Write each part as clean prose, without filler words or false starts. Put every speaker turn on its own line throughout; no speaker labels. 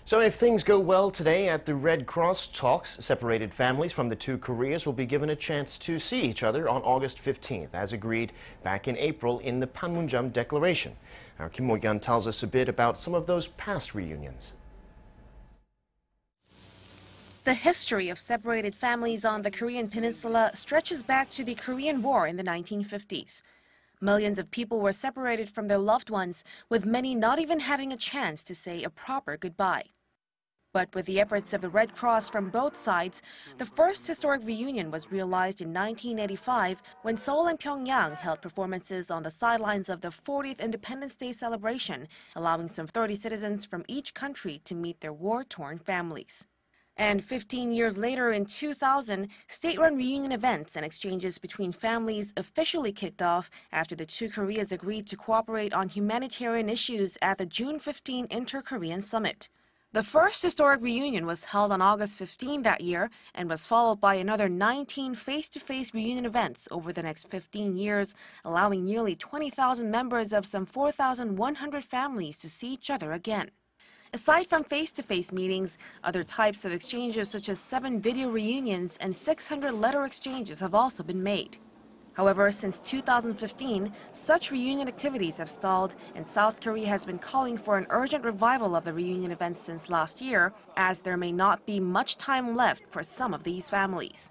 So if things go well today at the Red Cross talks, separated families from the two Koreas will be given a chance to see each other on August 15th, as agreed back in April in the Panmunjom Declaration. Our Mok-yeon tells us a bit about some of those past reunions.
The history of separated families on the Korean peninsula stretches back to the Korean War in the 1950s. Millions of people were separated from their loved ones, with many not even having a chance to say a proper goodbye. But with the efforts of the Red Cross from both sides, the first historic reunion was realized in 1985 when Seoul and Pyongyang held performances on the sidelines of the 40th Independence Day celebration, allowing some 30 citizens from each country to meet their war-torn families. And 15 years later, in 2000, state-run reunion events and exchanges between families officially kicked off after the two Koreas agreed to cooperate on humanitarian issues at the June 15 Inter-Korean Summit. The first historic reunion was held on August 15 that year and was followed by another 19 face-to-face reunion events over the next 15 years, allowing nearly 20,000 members of some 4,100 families to see each other again. Aside from face-to-face meetings, other types of exchanges such as 7 video reunions and 600 letter exchanges have also been made. However, since 2015, such reunion activities have stalled, and South Korea has been calling for an urgent revival of the reunion events since last year, as there may not be much time left for some of these families.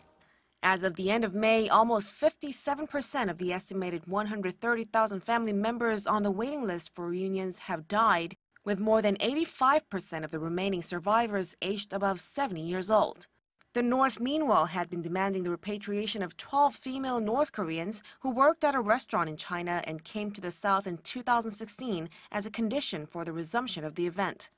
As of the end of May, almost 57% of the estimated 130,000 family members on the waiting list for reunions have died, with more than 85% of the remaining survivors aged above 70 years old. The North, meanwhile, had been demanding the repatriation of 12 female North Koreans who worked at a restaurant in China and came to the South in 2016 as a condition for the resumption of the event.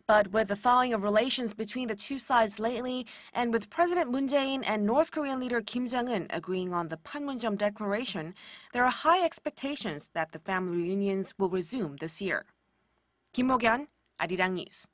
But with the thawing of relations between the two sides lately, and with President Moon Jae-in and North Korean leader Kim Jong-un agreeing on the Panmunjom Declaration, there are high expectations that the family reunions will resume this year. Mok-yeon, Arirang News.